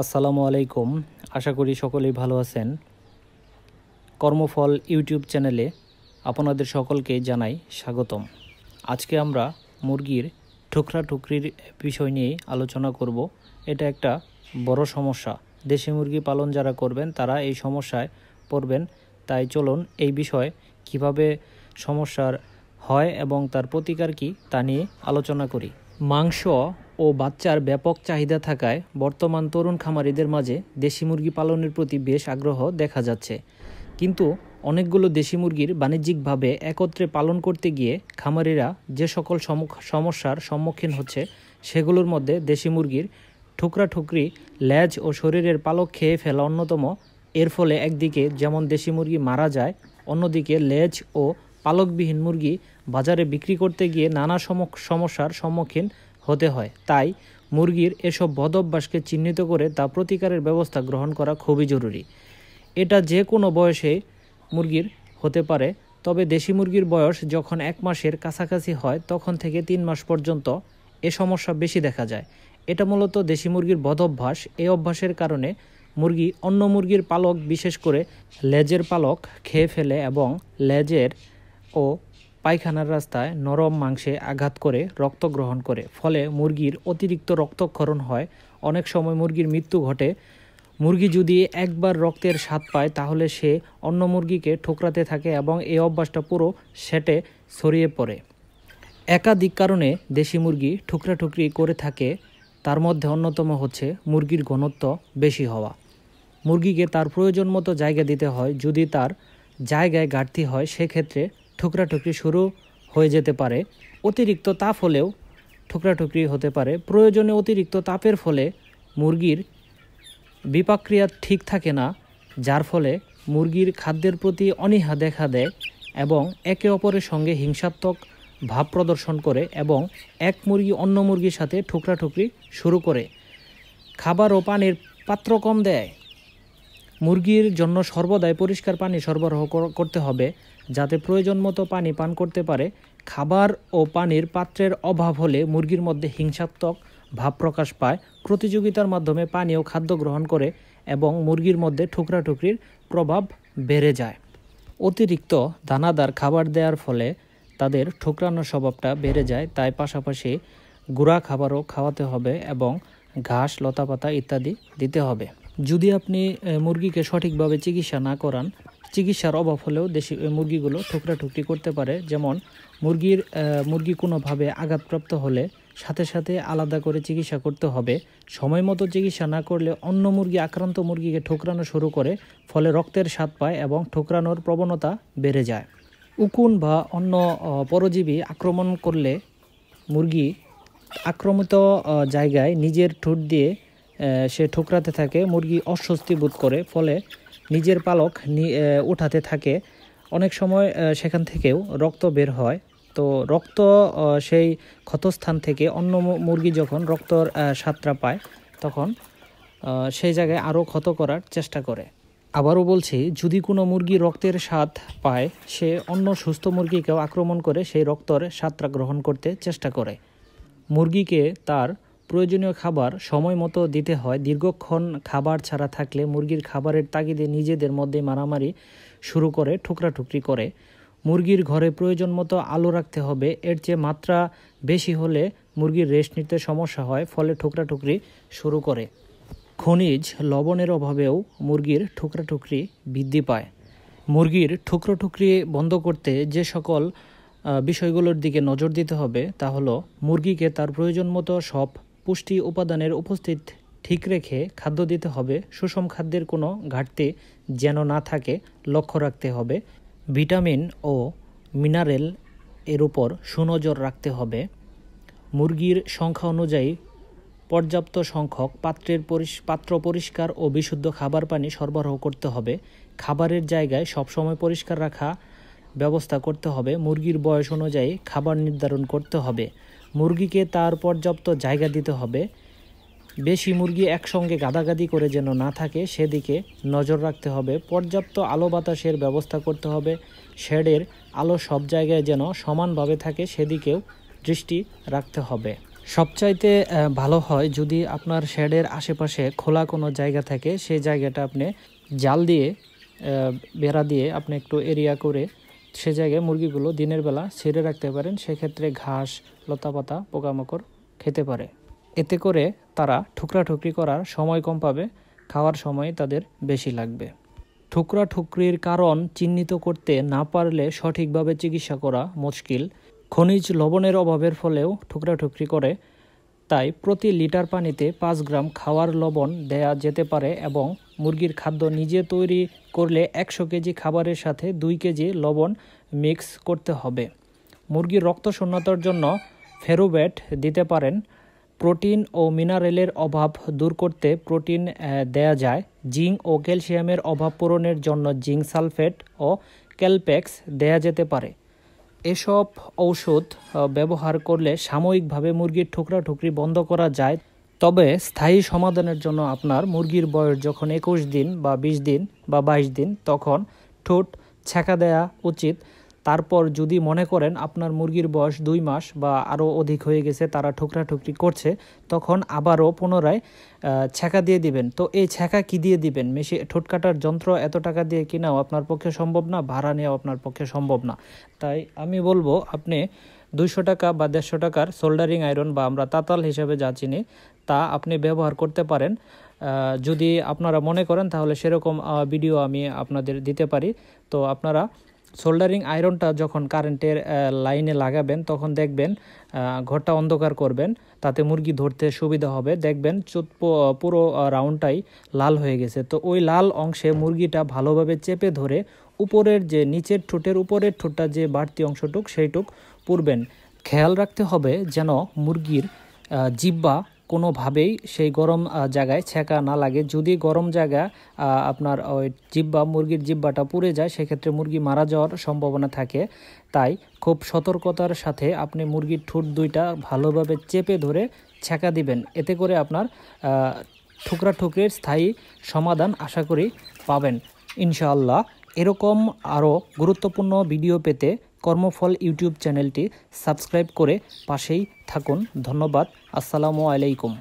আসসালামু আলাইকুম। আশা করি সকলেই ভালো আছেন। কর্মফল ইউটিউব চ্যানেলে আপনাদের সকলকে জানাই স্বাগতম। আজকে আমরা মুরগির ঠুকরির বিষয় নিয়ে আলোচনা করব। এটা একটা বড় সমস্যা। দেশি মুরগি পালন যারা করবেন তারা এই সমস্যায় পড়বেন। তাই চলুন এই বিষয়ে কিভাবে সমস্যার হয় এবং তার প্রতিকার কী তা নিয়ে আলোচনা করি। মাংস ও বাচ্চার ব্যাপক চাহিদা থাকায় বর্তমান তরুণ খামারিদের মাঝে দেশি মুরগি পালনের প্রতি বেশ আগ্রহ দেখা যাচ্ছে। কিন্তু অনেকগুলো দেশি মুরগির বাণিজ্যিকভাবে একত্রে পালন করতে গিয়ে খামারিরা যে সকল সমস্যার সম্মুখীন হচ্ছে সেগুলোর মধ্যে দেশি মুরগির ঠুকরি, লেজ ও শরীরের পালক খেয়ে ফেলা অন্যতম। এর ফলে একদিকে যেমন দেশি মুরগি মারা যায়, অন্যদিকে লেজ ও পালকবিহীন মুরগি বাজারে বিক্রি করতে গিয়ে নানা সমস্যার সম্মুখীন হতে হয়। তাই মুরগির এসব বদ অভ্যাসকে চিহ্নিত করে তা প্রতিকারের ব্যবস্থা গ্রহণ করা খুবই জরুরি। এটা যে কোনো বয়সে মুরগির হতে পারে, তবে দেশি মুরগির বয়স যখন 1 মাসের কাছাকাছি হয় তখন থেকে 3 মাস পর্যন্ত এ সমস্যা বেশি দেখা যায়। এটা মূলত দেশি মুরগির বদ অভ্যাস। এই অভ্যাসের কারণে মুরগি অন্য মুরগির পালক, বিশেষ করে লেজের পালক খেয়ে ফেলে এবং লেজের ও পায়খানার রাস্তায় নরম মাংসে আঘাত করে রক্ত গ্রহণ করে। ফলে মুরগির অতিরিক্ত রক্তক্ষরণ হয়। অনেক সময় মুরগির মৃত্যু ঘটে। মুরগি যদি একবার রক্তের স্বাদ পায় তাহলে সে অন্য মুরগিকে ঠোকরাতে থাকে এবং এই অভ্যাসটা পুরো সেটে ছড়িয়ে পড়ে। একাধিক কারণে দেশি মুরগি ঠুকরি করে থাকে। তার মধ্যে অন্যতম হচ্ছে মুরগির ঘনত্ব বেশি হওয়া। মুরগিকে তার প্রয়োজন মতো জায়গা দিতে হয়। যদি তার জায়গায় ঘাটতি হয় সেক্ষেত্রে ঠুকরি শুরু হয়ে যেতে পারে। অতিরিক্ত তাপ হলেও ঠুকরি হতে পারে। প্রয়োজনে অতিরিক্ত তাপের ফলে মুরগির বিপাকক্রিয়া ঠিক থাকে না, যার ফলে মুরগির খাদ্যের প্রতি অনীহা দেখা দেয় এবং একে অপরের সঙ্গে হিংসাত্মক ভাব প্রদর্শন করে এবং এক মুরগি অন্য মুরগির সাথে ঠুকরি শুরু করে। খাবার ও পানির পাত্র কম দেয়। মুরগির জন্য সর্বদাই পরিষ্কার পানি সরবরাহ করতে হবে যাতে প্রয়োজন মতো পানি পান করতে পারে। খাবার ও পানির পাত্রের অভাব হলে মুরগির মধ্যে হিংসাত্মক ভাব প্রকাশ পায়, প্রতিযোগিতার মাধ্যমে পানি ও খাদ্য গ্রহণ করে এবং মুরগির মধ্যে ঠুকরির প্রভাব বেড়ে যায়। অতিরিক্ত দানাদার খাবার দেওয়ার ফলে তাদের ঠুকরানোর স্বভাবটা বেড়ে যায়। তাই পাশাপাশি গুঁড়া খাবারও খাওয়াতে হবে এবং ঘাস, লতাপাতা ইত্যাদি দিতে হবে। যদি আপনি মুরগিকে সঠিকভাবে চিকিৎসা না করান, চিকিৎসার অভাব হলেও দেশি মুরগিগুলো ঠুকরি করতে পারে। যেমন মুরগি কোনোভাবে আঘাতপ্রাপ্ত হলে সাথে সাথে আলাদা করে চিকিৎসা করতে হবে। সময় মতো চিকিৎসা না করলে অন্য মুরগি আক্রান্ত মুরগিকে ঠুকরানো শুরু করে, ফলে রক্তের স্বাদ পায় এবং ঠুকরানোর প্রবণতা বেড়ে যায়। উকুন বা অন্য পরজীবী আক্রমণ করলে মুরগি আক্রমিত জায়গায় নিজের ঠোঁট দিয়ে সে ঠুকরাতে থাকে। মুরগি অস্বস্তি বোধ করে, ফলে নিজের পালক উঠাতে থাকে। অনেক সময় সেখান থেকেও রক্ত বের হয়। তো রক্ত সেই ক্ষতস্থান থেকে অন্য মুরগি যখন রক্তর স্বাদটা পায় তখন সেই জায়গায় আরও ক্ষত করার চেষ্টা করে। আবারও বলছি, যদি কোনো মুরগি রক্তের স্বাদ পায় সে অন্য সুস্থ মুরগিকেও আক্রমণ করে সেই রক্তের স্বাদটা গ্রহণ করতে চেষ্টা করে। মুরগিকে তার প্রয়োজনীয় খাবার সময় মতো দিতে হয়। দীর্ঘক্ষণ খাবার ছাড়া থাকলে মুরগির খাবারের তাগিদে নিজেদের মধ্যে মারামারি শুরু করে, ঠুকরি করে। মুরগির ঘরে প্রয়োজন মতো আলো রাখতে হবে। এর চেয়ে মাত্রা বেশি হলে মুরগির রেস্ট নিতে সমস্যা হয়, ফলে ঠুকরি শুরু করে। খনিজ লবণের অভাবেও মুরগির ঠুকরি বৃদ্ধি পায়। মুরগির ঠুকরি বন্ধ করতে যে সকল বিষয়গুলোর দিকে নজর দিতে হবে তা হলো, মুরগিকে তার প্রয়োজন মতো সব পুষ্টি উপাদানের উপস্থিত ঠিক রেখে খাদ্য দিতে হবে। সুষম খাদ্যের কোনো ঘাটতি যেন না থাকে লক্ষ্য রাখতে হবে। ভিটামিন ও মিনারেল এর উপর সুনজর রাখতে হবে। মুরগির সংখ্যা অনুযায়ী পর্যাপ্ত সংখ্যক পাত্র পরিষ্কার ও বিশুদ্ধ খাবার পানি সরবরাহ করতে হবে। খাবারের জায়গায় সবসময় পরিষ্কার রাখা ব্যবস্থা করতে হবে। মুরগির বয়স অনুযায়ী খাবার নির্ধারণ করতে হবে। মুরগিকে তার পর্যাপ্ত জায়গা দিতে হবে। বেশি মুরগি একসঙ্গে গাদাগাদি করে যেন না থাকে সেদিকে নজর রাখতে হবে। পর্যাপ্ত আলো বাতাসের ব্যবস্থা করতে হবে। শেডের আলো সব জায়গায় যেন সমানভাবে থাকে সেদিকেও দৃষ্টি রাখতে হবে। সবচাইতে ভালো হয় যদি আপনার শেডের আশেপাশে খোলা কোনো জায়গা থাকে, সেই জায়গাটা আপনি জাল দিয়ে বেড়া দিয়ে আপনি একটু এরিয়া করে সে জায়গায় মুরগিগুলো দিনের বেলা ছেড়ে রাখতে পারেন। সেক্ষেত্রে ঘাস, লতাপাতা, পোকামাকড় খেতে পারে। এতে করে তারা ঠুকরাঠুকরি করার সময় কম পাবে, খাওয়ার সময় তাদের বেশি লাগবে। ঠুকরাঠুকরির কারণ চিহ্নিত করতে না পারলে সঠিকভাবে চিকিৎসা করা মুশকিল। খনিজ লবণের অভাবের ফলেও ঠুকরাঠুকরি করে, তাই প্রতি লিটার পানিতে 5 গ্রাম খাওয়ার লবণ দেয়া যেতে পারে এবং মুরগির খাদ্য নিজে তৈরি করলে 100 কেজি খাবারের সাথে 2 কেজি লবণ মিক্স করতে হবে। মুরগির রক্তশূন্যতার জন্য ফেরোভেট দিতে পারেন। প্রোটিন ও মিনারেলের অভাব দূর করতে প্রোটিন দেয়া যায়। জিঙ্ক ও ক্যালসিয়ামের অভাব পূরণের জন্য জিঙ্ক সালফেট ও ক্যালপ্যাক্স দেয়া যেতে পারে। এসব ঔষধ ব্যবহার করলে সাময়িকভাবে মুরগির ঠুকরাঠুকরি বন্ধ করা যায়। তবে স্থায়ী সমাধানের জন্য আপনার মুরগির বয়স যখন 21 দিন বা 20 দিন বা 22 দিন তখন ঠোঁট ছ্যাঁকা দেওয়া উচিত। তারপর যদি মনে করেন আপনার মুরগির বয়স 2 মাস বা আরও অধিক হয়ে গেছে, তারা ঠুকরাঠুকরি করছে, তখন আবারও পুনরায় ছ্যাঁকা দিয়ে দিবেন। তো এই ছ্যাঁকা কি দিয়ে দিবেন? ঠোঁট কাটার যন্ত্র এত টাকা দিয়ে কিনাও আপনার পক্ষে সম্ভব না, ভাড়া নেওয়া আপনার পক্ষে সম্ভব না। তাই আমি বলবো আপনি 200 টাকা বা 150 টাকার সোল্ডারিং আয়রন বা আমরা তাতাল হিসেবে যা চিনি তা আপনি ব্যবহার করতে পারেন। যদি আপনারা মনে করেন তাহলে সেরকম ভিডিও আমি আপনাদের দিতে পারি। তো আপনারা সোল্ডারিং আয়রনটা যখন কারেন্টের লাইনে লাগাবেন তখন দেখবেন ঘরটা অন্ধকার করবেন, তাতে মুরগি ধরতে সুবিধা হবে। দেখবেন পুরো রাউন্ডটাই লাল হয়ে গেছে। তো ওই লাল অংশে মুরগিটা ভালোভাবে চেপে ধরে উপরের যে নিচের ঠোঁটের উপরের ঠোঁটটা যে বাড়তি অংশটুক সেইটুক পুরবেন। খেয়াল রাখতে হবে যেন মুরগির জিহ্বা কোনোভাবেই সেই গরম জায়গায় ছ্যাঁকা না লাগে। যদি গরম জায়গা আপনার ওই মুরগির জিহ্বাটা পুড়ে যায়, সেক্ষেত্রে মুরগি মারা যাওয়ার সম্ভাবনা থাকে। তাই খুব সতর্কতার সাথে আপনি মুরগির ঠোঁট দুইটা ভালোভাবে চেপে ধরে ছ্যাঁকা দিবেন। এতে করে আপনার ঠুকরাঠুকরির স্থায়ী সমাধান আশা করি পাবেন ইনশাআল্লাহ। এরকম আরও গুরুত্বপূর্ণ ভিডিও পেতে কর্মফল ইউটিউব চ্যানেলটি সাবস্ক্রাইব করে পাশেই থাকুন। ধন্যবাদ। আসসালামু আলাইকুম।